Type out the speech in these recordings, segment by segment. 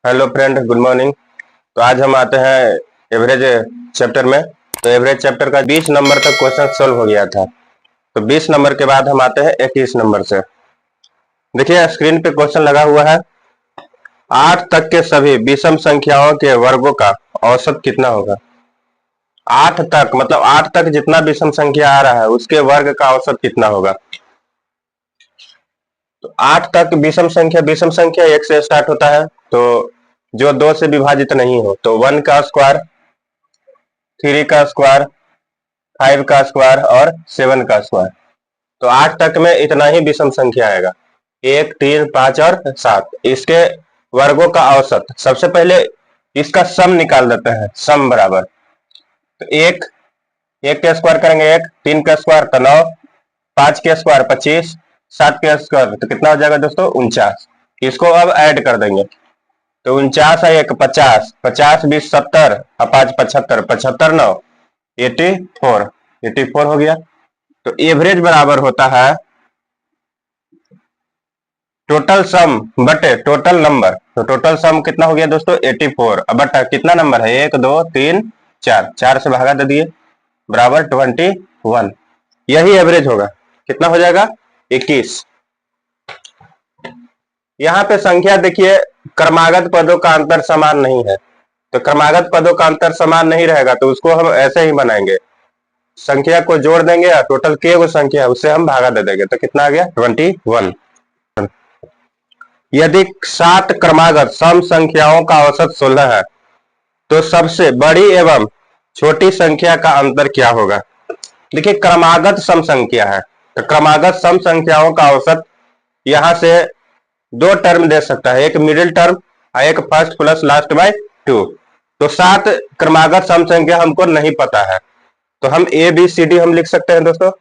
Hello friend, good morning. तो आज हम आते हैं एवरेज चैप्टर में। तो एवरेज चैप्टर का 20 नंबर तक क्वेश्चन सॉल्व हो गया था। तो 20 नंबर के बाद हम आते हैं 21 नंबर से। देखिए स्क्रीन पे क्वेश्चन लगा हुआ है, 8 तक के सभी विषम संख्याओं के वर्गों का औसत कितना होगा। 8 तक मतलब 8 तक जितना विषम संख्या आ रहा है उसके वर्ग का औसत कितना होगा। तो 8 तक विषम संख्या 1 से स्टार्ट होता है, तो जो 2 से विभाजित नहीं हो तो 1 का स्क्वायर, 3 का स्क्वायर, 5 का स्क्वायर और 7 का स्क्वायर। तो 8 तक में इतना ही विषम संख्या आएगा, 1, 3, 5 और 7। इसके वर्गों का औसत सबसे पहले इसका सम निकाल देते हैं, सम बराबर। तो एक के स्क्वायर करेंगे 1, 3 का स्क्वायर तो 9, 5 के स्क्वायर 25, 7 के स्क्वायर तो कितना हो जाएगा दोस्तों 49। इसको अब ऐड कर देंगे तो 49 है 1 50, 50 20 70 और 5 75, 75 9 84 हो गया। तो एवरेज बराबर होता है टोटल सम बटे टोटल नंबर। तो टोटल सम कितना हो गया दोस्तों 84, अब बटा कितना नंबर है 1 2 3 4, 4 से भागा दे दिए बराबर 21। यही एवरेज होगा, कितना हो जाएगा 21। यहाँ पे संख्या देखिए, क्रमागत पदों का अंतर समान नहीं है। तो क्रमागत पदों का अंतर समान नहीं रहेगा तो उसको हम ऐसे ही बनाएंगे, संख्या को जोड़ देंगे और टोटल के वो संख्या है उससे हम भागा दे देंगे। तो कितना आ गया 21। यदि 7 क्रमागत सम संख्याओं का औसत 16 है तो सबसे बड़ी एवं छोटी संख्या का अंतर क्या होगा। देखिए क्रमागत सम संख्या है, तो क्रमागत सम संख्याओं का औसत यहां से 2 टर्म दे सकता है, एक मिडिल टर्म और एक फर्स्ट प्लस लास्ट बाय 2। तो 7 क्रमागत सम संख्या हमको नहीं पता है, तो हम ए बी सी डी हम लिख सकते हैं दोस्तों।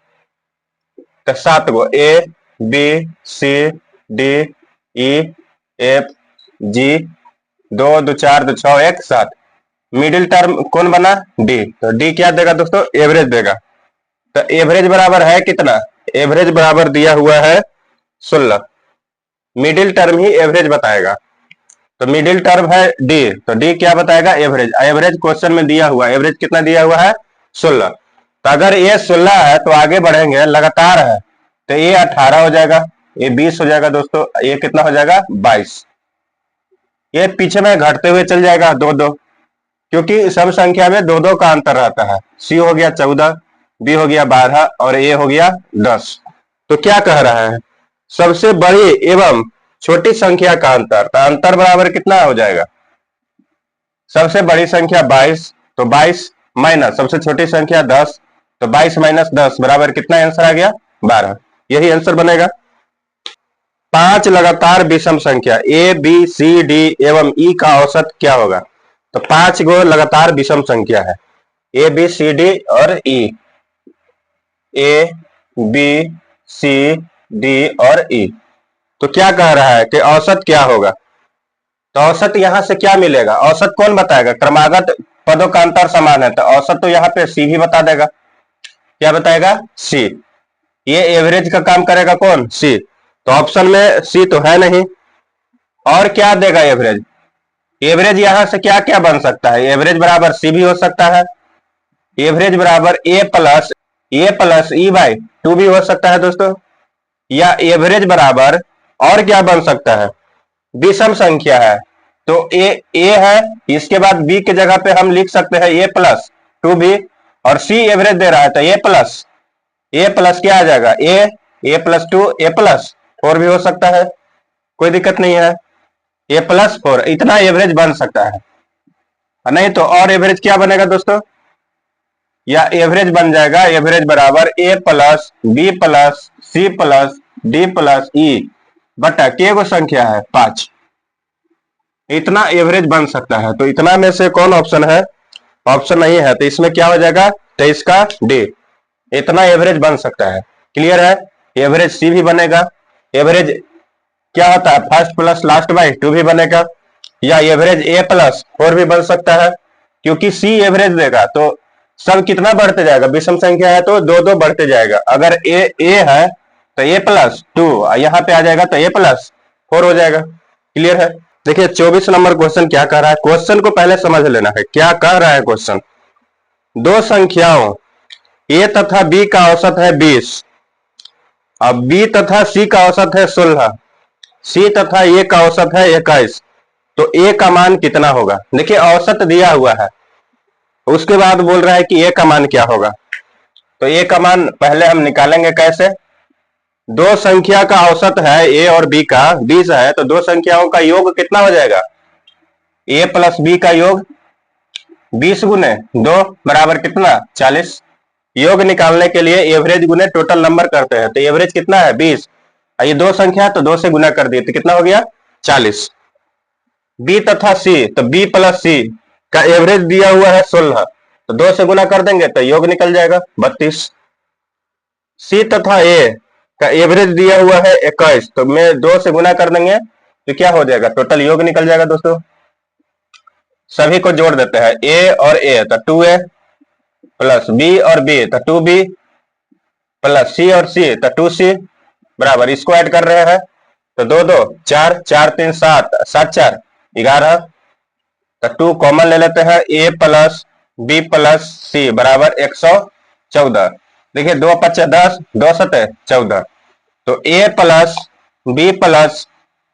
तो 7 को A B C D E F G 2 2 4 2 6 1 7। Middle term कौन बना डी, तो डी क्या देगा दोस्तों एवरेज देगा। तो एवरेज बराबर है कितना, एवरेज बराबर दिया हुआ है 16। मिडिल टर्म ही एवरेज बताएगा, तो मिडिल टर्म है डी, तो डी क्या बताएगा एवरेज। एवरेज क्वेश्चन में दिया हुआ एवरेज कितना दिया हुआ है 16। तो अगर ये 16 है तो आगे बढ़ेंगे, लगातार है तो ये 18 हो जाएगा, ये 20 हो जाएगा दोस्तों, ये कितना हो जाएगा 22। ये पीछे में घटते हुए चल जाएगा 2 2, क्योंकि सब संख्या में 2 2 का अंतर रहता है। सी हो गया 14, बी हो गया 12 और ए हो गया 10। तो क्या कह रहा है, सबसे बड़ी एवं छोटी संख्या का अंतर, तो अंतर बराबर कितना हो जाएगा, सबसे बड़ी संख्या 22 तो 22 माइनस सबसे छोटी संख्या 10 तो 22 माइनस 10 बराबर कितना आंसर आ गया 12। यही आंसर बनेगा। 5 लगातार विषम संख्या ए बी सी डी एवं ई का औसत क्या होगा। तो 5 गो लगातार विषम संख्या है, ए बी सी डी और ई, ए बी सी डी और ई। तो क्या कह रहा है कि औसत क्या होगा। तो औसत यहां से क्या मिलेगा, औसत कौन बताएगा, क्रमागत पदों का अंतर समान है तो औसत तो यहाँ पे सी भी बता देगा। क्या बताएगा सी, ये एवरेज का काम करेगा कौन सी। तो ऑप्शन में सी तो है नहीं, और क्या देगा एवरेज। एवरेज यहां से क्या क्या बन सकता है, एवरेज बराबर सी भी हो सकता है, एवरेज बराबर ए प्लस ई बाई 2 भी हो सकता है दोस्तों, या एवरेज बराबर और क्या बन सकता है, विषम संख्या है तो ए है, इसके बाद बी के जगह पे हम लिख सकते हैं ए प्लस 2 भी, और सी एवरेज दे रहा है तो ए प्लस क्या आ जाएगा ए प्लस 2 ए प्लस 4 भी हो सकता है, कोई दिक्कत नहीं है, ए प्लस 4 इतना एवरेज बन सकता है। नहीं तो और एवरेज क्या बनेगा दोस्तों, या एवरेज बन जाएगा एवरेज बराबर A plus B plus C plus D plus E बटा के गो संख्या है 5, इतना एवरेज बन सकता है। तो इतना में से कौन ऑप्शन है, ऑप्शन नहीं है, तो इसमें क्या हो जाएगा 23 का डी, इतना एवरेज बन सकता है। क्लियर है, एवरेज सी भी बनेगा, एवरेज क्या होता है फर्स्ट प्लस लास्ट बाय 2 भी बनेगा, या एवरेज ए प्लस 4 भी बन सकता है, क्योंकि सी एवरेज देगा तो सब कितना बढ़ते जाएगा, विषम संख्या है तो 2 2 बढ़ते जाएगा। अगर ए है तो ए प्लस 2, यहाँ पे आ जाएगा तो ए प्लस 4 हो जाएगा। क्लियर है। देखिए 24 नंबर क्वेश्चन क्या कह रहा है, क्वेश्चन को पहले समझ लेना है क्या कह रहा है क्वेश्चन। दो संख्याओं ए तथा बी का औसत है 20, अब बी तथा सी का औसत है 16, सी तथा ए का औसत है 21, तो ए का मान कितना होगा। देखिए औसत दिया हुआ है, उसके बाद बोल रहा है कि ए का मान क्या होगा। तो ए का मान पहले हम निकालेंगे कैसे। दो संख्या का औसत है ए और बी का 20 है, तो दो संख्याओं का योग कितना हो जाएगा, ए प्लस बी का योग 20 गुने 2 बराबर कितना 40। योग निकालने के लिए एवरेज गुने टोटल नंबर करते हैं, तो एवरेज कितना है 20, ये दो संख्या तो 2 से गुना कर दिए तो कितना हो गया 40। बी तथा सी, तो बी प्लस सी का एवरेज दिया हुआ है 16, तो 2 से गुना कर देंगे तो योग निकल जाएगा 32। सी तथा ए का एवरेज दिया हुआ है 21, तो मैं 2 से गुना कर देंगे तो क्या हो जाएगा टोटल योग निकल जाएगा दोस्तों। सभी को जोड़ देते हैं, ए और ए तो 2a प्लस बी और बी तो 2b प्लस सी और सी तो 2c बराबर, इसको ऐड कर रहे हैं तो 2 2 4 4 3 7 7 4 11, तो 2 कॉमन ले लेते हैं, ए प्लस बी प्लस सी बराबर 114। देखिए 2 5 10 2 7 14, तो A plus B plus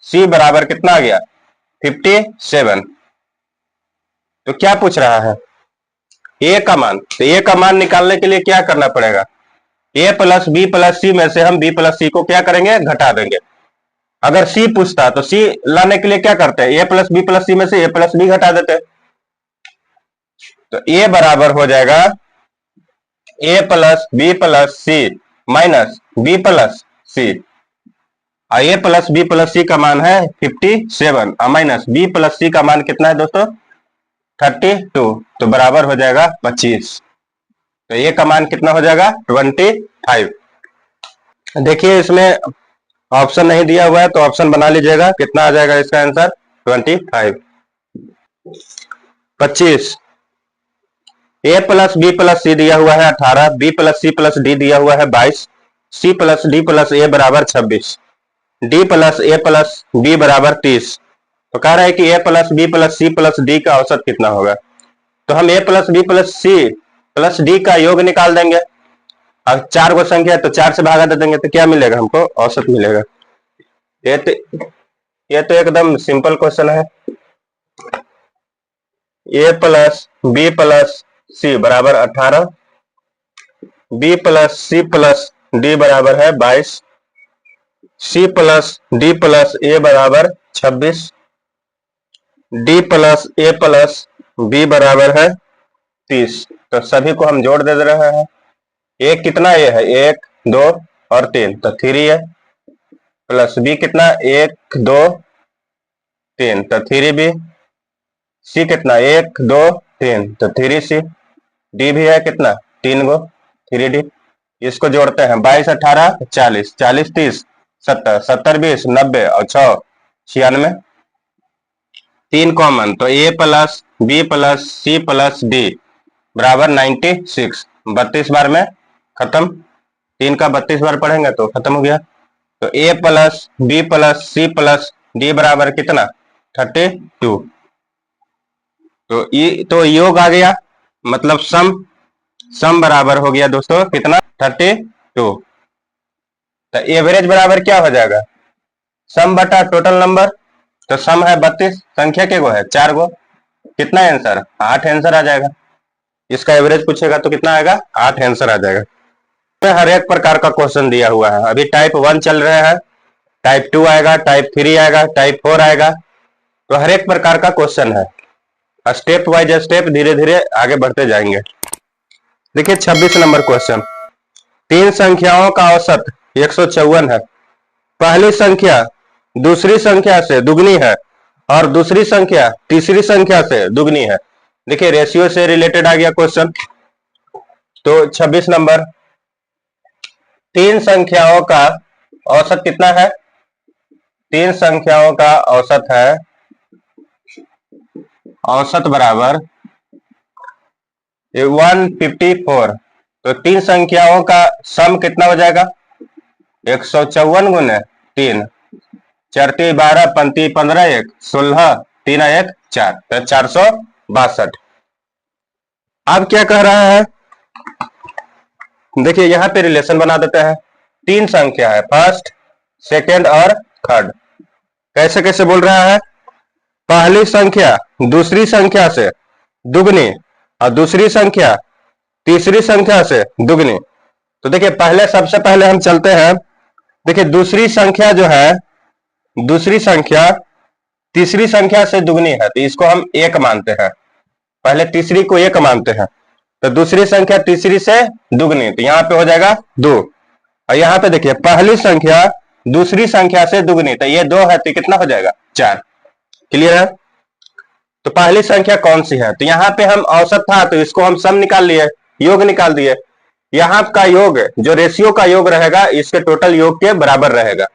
C बराबर कितना आ गया 57। तो क्या पूछ रहा है ए का मान, तो ए का मान निकालने के लिए क्या करना पड़ेगा, ए प्लस बी प्लस सी में से हम बी प्लस सी को क्या करेंगे घटा देंगे। अगर सी पूछता तो सी लाने के लिए क्या करते हैं, ए प्लस बी प्लस सी में से ए प्लस बी घटा देते हैं, तो ए बराबर हो जाएगा ए प्लस सी माइनस बी प्लस सी। ए प्लस बी प्लस सी का मान है 57 माइनस बी प्लस सी का मान कितना है दोस्तों 32, तो बराबर हो जाएगा 25। तो ए का मान कितना हो जाएगा 25। देखिए इसमें ऑप्शन नहीं दिया हुआ है तो ऑप्शन बना लीजिएगा, कितना आ जाएगा इसका आंसर 25। 25 ए प्लस बी प्लस सी दिया हुआ है 18, बी प्लस डी दिया हुआ है 22, C plus D plus A बराबर 26, D plus A plus B बराबर 30। तो कह रहा है कि A plus B plus C plus D का औसत कितना होगा। तो हम A plus B plus C plus D का योग निकाल देंगे, अब 4 को संख्या है तो 4 से भागा दे देंगे तो क्या मिलेगा हमको औसत मिलेगा। ये तो एकदम सिंपल क्वेश्चन है। A plus B plus C बराबर 18, B plus C plus D बराबर है 22, C plus D plus A बराबर 26, D plus A plus B बराबर है 30। तो सभी को हम जोड़ दे रहे हैं, एक कितना ए है 1 2 और 3 तो 3 है, प्लस बी कितना 1 2 3 तो 3b, सी कितना 1 2 3 तो 3c, डी भी है कितना 3 गो 3d। इसको जोड़ते हैं 22 18 40 40 30 70 70 20 90 और 6 96, 3 कॉमन तो A plus B plus C plus D बराबर 96, 32 बार में खत्म, 3 का 32 बार पढ़ेंगे तो खत्म हो गया। तो A plus B plus C plus D बराबर कितना 32। तो योग आ गया, मतलब सम बराबर हो गया दोस्तों कितना 32। तो एवरेज बराबर क्या हो जाएगा सम बटा टोटल नंबर, तो सम है 32, संख्या के गो है 4 गो, कितना आंसर 8 आंसर आ जाएगा। इसका एवरेज पूछेगा तो कितना आएगा 8 आंसर आ जाएगा। तो हर एक प्रकार का क्वेश्चन दिया हुआ है, अभी टाइप 1 चल रहा है, टाइप 2 आएगा, टाइप 3 आएगा, टाइप 4 आएगा, तो हर एक प्रकार का क्वेश्चन है, स्टेप वाइज स्टेप धीरे धीरे आगे बढ़ते जाएंगे। देखिए 26 नंबर क्वेश्चन, 3 संख्याओं का औसत 154 है, पहली संख्या दूसरी संख्या से दुगनी है और दूसरी संख्या तीसरी संख्या से दुगनी है। देखिए रेशियो से रिलेटेड आ गया क्वेश्चन। तो 26 नंबर, 3 संख्याओं का औसत कितना है, 3 संख्याओं का औसत है, औसत बराबर 154, तो 3 संख्याओं का सम कितना हो जाएगा 154 गुने 3, चरती 12, पंक्ति 15, 1 16, 3 1 4, तो 462। अब क्या कह रहा है, देखिए यहां पे रिलेशन बना देते हैं। तीन संख्या है, फर्स्ट, सेकेंड और थर्ड। कैसे कैसे बोल रहा है, पहली संख्या दूसरी संख्या से दुगनी और दूसरी संख्या तीसरी संख्या से दुगनी। तो देखिए पहले, सबसे पहले हम चलते हैं। देखिए दूसरी संख्या जो है, दूसरी संख्या तीसरी संख्या से दुगनी है, तो इसको हम एक मानते हैं। पहले तीसरी को एक मानते हैं, तो दूसरी संख्या तीसरी से दुगनी, तो यहां पे हो जाएगा 2। और यहां पे देखिए पहली संख्या दूसरी संख्या से दुगनी, तो ये 2 है, तो कितना हो जाएगा 4। क्लियर है। तो पहली संख्या कौन सी है, तो यहां पे हम औसत था तो इसको हम सम निकाल लिए, योग निकाल दिए। यहां का योग, जो रेशियो का योग रहेगा, इसके टोटल योग के बराबर रहेगा।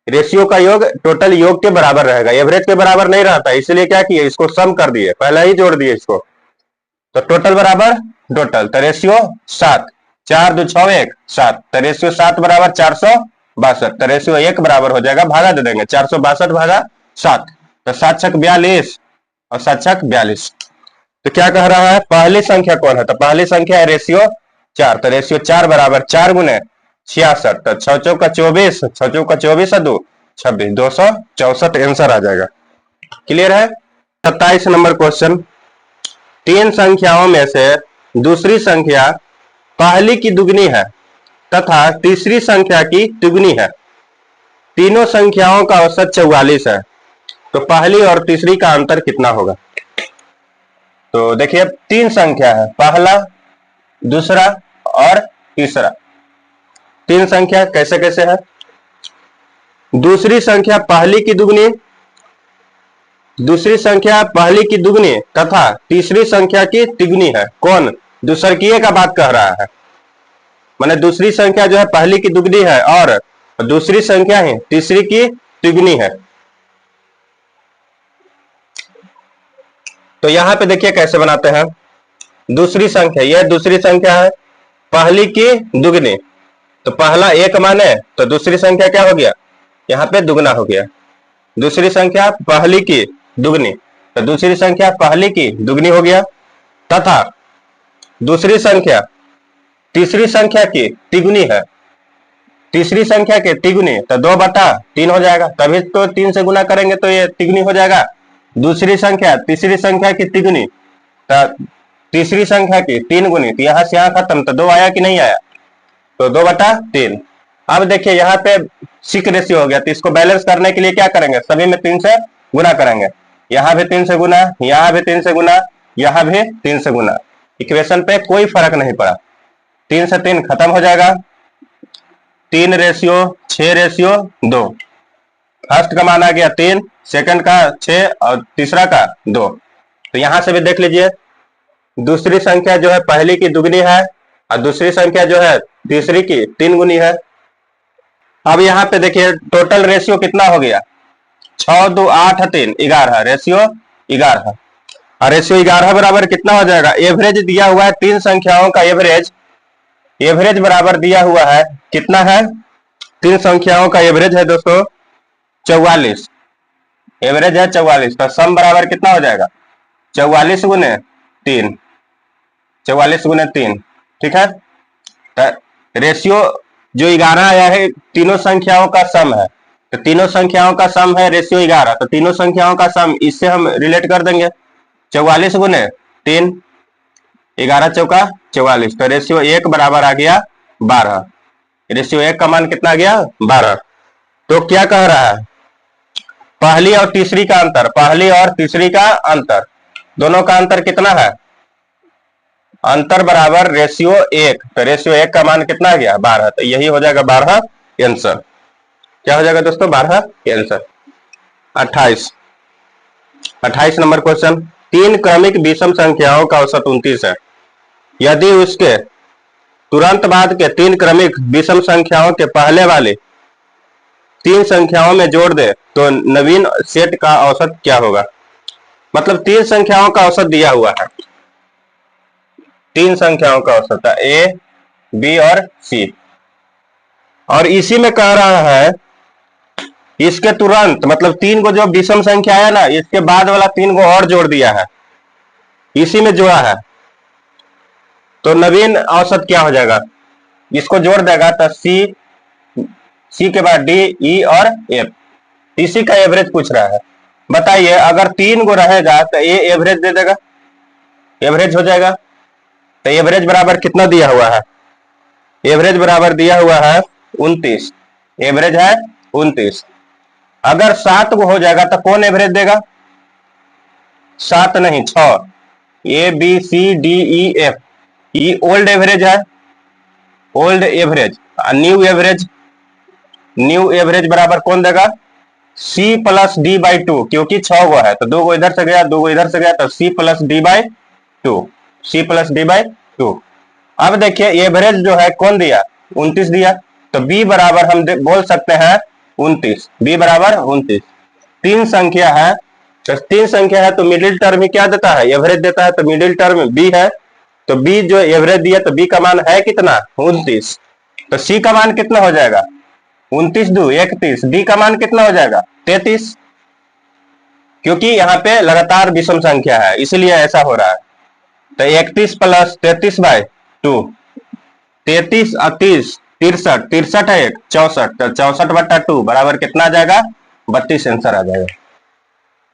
रेशियो का योग टोटल योग के बराबर रहेगा, एवरेज के बराबर नहीं रहता, इसलिए क्या किए, इसको सम कर दिए, पहले ही जोड़ दिए इसको। तो टोटल बराबर टोटल, तो रेशियो 7, 4 2 6 1 7, तो रेशियो 7 बराबर 462, तो रेशियो 1 बराबर हो जाएगा, भागा दे देंगे, 462 भागा 7, तो 7 छक 42 और 7 छक 42। तो क्या कह रहा है, पहली संख्या कौन है, तो पहली संख्या है रेशियो 4, तो रेशियो 4 बराबर 4 गुने 66, तो 6 चौका 24, 6 चौका 24 2 26, 264 आंसर आ जाएगा। क्लियर है। 27 नंबर क्वेश्चन, तीन संख्याओं में से दूसरी संख्या पहली की दुगनी है तथा तीसरी संख्या की तिगुनी है। तीनों संख्याओं का औसत 44 है, तो पहली और तीसरी का अंतर कितना होगा। तो देखिए तीन संख्या है, पहला, दूसरा और तीसरा। तीन संख्या कैसे कैसे है, दूसरी संख्या पहली की दुगनी, दूसरी संख्या पहली की दुगनी तथा तीसरी संख्या की तिगुनी है। कौन, दूसरकीय का बात कह रहा है, माने दूसरी संख्या जो है पहली की दुगनी है और दूसरी संख्या है तीसरी की तिगुनी है। तो यहां पे देखिए कैसे बनाते हैं, दूसरी संख्या, यह दूसरी संख्या है पहली की दुगनी, तो पहला एक माने तो दूसरी संख्या क्या हो गया, यहाँ पे दुगना हो गया। दूसरी संख्या पहली की दुगनी, तो दूसरी संख्या पहली की दुगनी हो गया, तथा दूसरी संख्या तीसरी संख्या की तिगुनी है, तीसरी संख्या के तिगुनी, तो 2/3 हो जाएगा, तभी तो 3 से गुना करेंगे तो ये तिगुनी हो जाएगा। दूसरी संख्या तीसरी संख्या की तिगुनी, तो तीसरी संख्या की 3 गुनी, तो यहां से यहां खत्म, तो 2 आया कि नहीं आया, तो 2/3। अब देखिए यहाँ पे सिक रेशियो हो गया, तो इसको बैलेंस करने के लिए क्या करेंगे, सभी में 3 से गुना करेंगे, यहाँ भी 3 से गुना, यहाँ भी 3 से गुना, यहाँ भी 3 से गुना। इक्वेशन पे कोई फर्क नहीं पड़ा, 3 से 3 खत्म हो जाएगा, 3 रेशियो 6 रेशियो 2। फर्स्ट का मान आ गया 3, सेकंड का 6 और तीसरा का 2। तो यहां से भी देख लीजिए, दूसरी संख्या जो है पहली की दुगनी है और दूसरी संख्या जो है तीसरी की 3 गुनी है। अब यहाँ पे देखिए टोटल रेशियो कितना हो गया, 6 2 8 3 11, रेशियो 11, और रेशियो 11 बराबर कितना हो जाएगा, एवरेज दिया हुआ है तीन संख्याओं का, एवरेज, एवरेज बराबर दिया हुआ है कितना है, तीन संख्याओं का एवरेज है दोस्तों 44, एवरेज है 44, तो सम बराबर कितना हो जाएगा, 44 गुने 3, 44 गुने 3, ठीक है। तो रेशियो जो 11 आया है तीनों संख्याओं का सम है, तो तीनों संख्याओं का सम है रेशियो 11, तो तीनों संख्याओं का सम इससे हम रिलेट कर देंगे, 44 गुने 3, 11 चौका 44, तो रेशियो 1 बराबर आ गया 12, रेशियो 1 का मान कितना आ गया 12। तो क्या कह रहा है, पहली और तीसरी का अंतर, पहली और तीसरी का अंतर, दोनों का अंतर कितना है, अंतर बराबर रेशियो 1, तो रेशियो 1 का मान कितना आ गया 12, तो यही हो जाएगा 12 आंसर। क्या हो जाएगा दोस्तों 12 आंसर। 28 नंबर क्वेश्चन, तीन क्रमिक विषम संख्याओं का औसत 29 है, यदि उसके तुरंत बाद के तीन क्रमिक विषम संख्याओं के पहले वाले तीन संख्याओं में जोड़ दे तो नवीन सेट का औसत क्या होगा। मतलब तीन संख्याओं का औसत दिया हुआ है, तीन संख्याओं का औसत है ए बी और सी, और इसी में कह रहा है इसके तुरंत मतलब 3 को जो विषम संख्या है ना, इसके बाद वाला 3 को और जोड़ दिया है, इसी में जोड़ा है, तो नवीन औसत क्या हो जाएगा, इसको जोड़ देगा तो सी के बाद डी, ई और एफ, इसी का एवरेज पूछ रहा है। बताइए अगर 3 को रहेगा तो ये एवरेज दे देगा, एवरेज हो जाएगा। तो एवरेज बराबर कितना दिया हुआ है, एवरेज बराबर दिया हुआ है 29, एवरेज है 29। अगर 7 को हो जाएगा तो कौन एवरेज देगा, 7 नहीं 6, A B C D E F, ये ओल्ड एवरेज है, old average. New average, new average बराबर कौन देगा, सी प्लस डी बाई 2, क्योंकि 6 को है तो 2 को इधर से गया, 2 को इधर से गया, तो C plus D by 2, C plus D by 2। अब देखिए एवरेज जो है कौन दिया, 29 दिया, तो बी बराबर हम बोल सकते हैं 29, बी बराबर 29। 3 संख्या है तो 3 संख्या है तो मिडिल टर्म ही क्या देता है, एवरेज देता है, तो मिडिल टर्म बी है, तो बी जो एवरेज दिया तो बी का मान है कितना 29, तो सी का मान कितना हो जाएगा 29 2 31, डी का मान कितना हो जाएगा 33, क्योंकि यहाँ पे लगातार विषम संख्या है इसलिए ऐसा हो रहा है। तो 31 प्लस 33 बाय 2, 33 और 30 63, 63 है 1 64, तो 64/2 बराबर कितना आ जाएगा 32, आंसर आ जाएगा।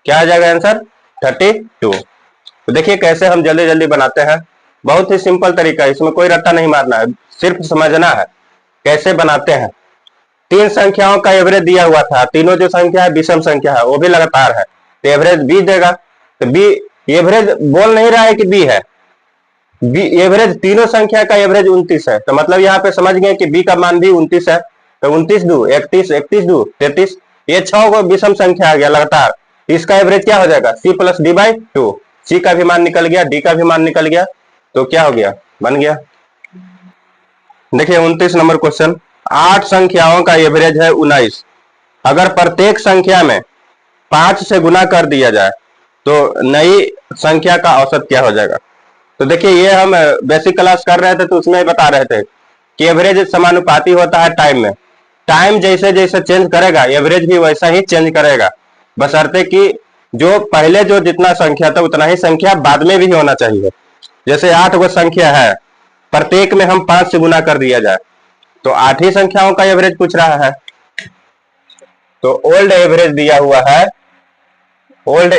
क्या आ जाएगा आंसर 32। तो देखिए कैसे हम जल्दी जल्दी बनाते हैं, बहुत ही सिंपल तरीका, इसमें कोई रट्टा नहीं मारना है, सिर्फ समझना है कैसे बनाते हैं। 3 संख्याओं का एवरेज दिया हुआ था, तीनों जो संख्या है विषम संख्या है, वो भी लगातार है, तो एवरेज बी देगा, तो बी एवरेज बोल नहीं रहा है कि बी है, बी एवरेज तीनों संख्या का एवरेज 29 है, तो मतलब यहाँ पे समझ गए कि बी का मान भी 29 है, तो 29 2 31, 31 2 33, ये 6 को विषम संख्या आ गया लगातार, इसका एवरेज क्या हो जाएगा सी प्लस डी बाई 2, सी का भी मान निकल गया, डी का भी मान निकल गया, तो क्या हो गया बन गया। देखिए 29 नंबर क्वेश्चन, 8 संख्याओं का एवरेज है 19, अगर प्रत्येक संख्या में 5 से गुना कर दिया जाए तो नई संख्या का औसत क्या हो जाएगा। तो देखिए ये हम बेसिक क्लास कर रहे थे तो उसमें बता रहे थे कि एवरेज समानुपाती होता है टाइम में, टाइम जैसे जैसे चेंज करेगा एवरेज भी वैसा ही चेंज करेगा, बशर्ते कि जो पहले जो जितना संख्या था उतना ही संख्या बाद में भी होना चाहिए। जैसे 8 गो संख्या है, प्रत्येक में हम 5 से गुना कर दिया जाए तो 8 ही संख्याओं का एवरेज पूछ रहा है। तो ओल्ड एवरेज दिया हुआ है, ओल्ड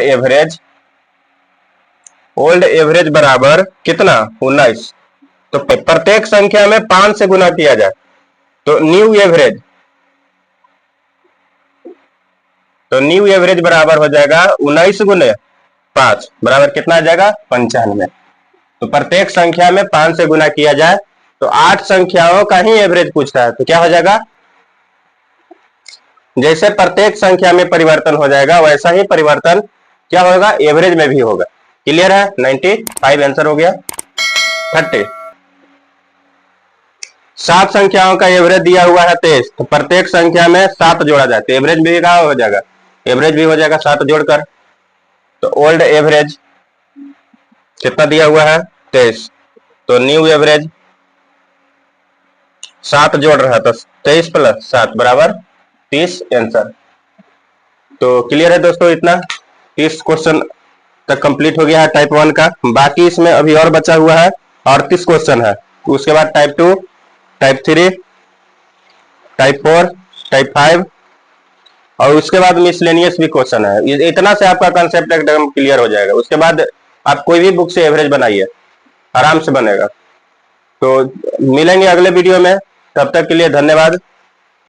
एवरेज बराबर कितना 19, तो प्रत्येक संख्या में 5 से गुना किया जाए तो न्यू एवरेज बराबर हो जाएगा 19 गुने 5 बराबर कितना आ जाएगा 95। तो प्रत्येक संख्या में 5 से गुना किया जाए तो 8 संख्याओं का ही एवरेज पूछता है, तो क्या हो जाएगा, जैसे प्रत्येक संख्या में परिवर्तन हो जाएगा वैसा ही परिवर्तन क्या होगा एवरेज में भी होगा। क्लियर है, 95 आंसर हो गया। 30, 7 संख्याओं का एवरेज दिया हुआ है 23, तो प्रत्येक संख्या में 7 जोड़ा जाए तो एवरेज भी कहाँ हो जाएगा, एवरेज भी हो जाएगा 7 जोड़कर। तो ओल्ड एवरेज कितना दिया हुआ है 23, तो न्यू एवरेज 7 जोड़ रहा है तो 23 प्लस 7 बराबर 30 आंसर। तो क्लियर है दोस्तों, इतना 30 क्वेश्चन तक कंप्लीट हो गया है टाइप 1 का, बाकी इसमें अभी और बचा हुआ है 38 क्वेश्चन है, उसके बाद टाइप 2, टाइप 3, टाइप 4, टाइप 5 और उसके बाद मिसलेनियस भी क्वेश्चन है। इतना से आपका कंसेप्ट एकदम क्लियर हो जाएगा, उसके बाद आप कोई भी बुक से एवरेज बनाइए, आराम से बनेगा। तो मिलेंगे अगले वीडियो में, तब तक के लिए धन्यवाद।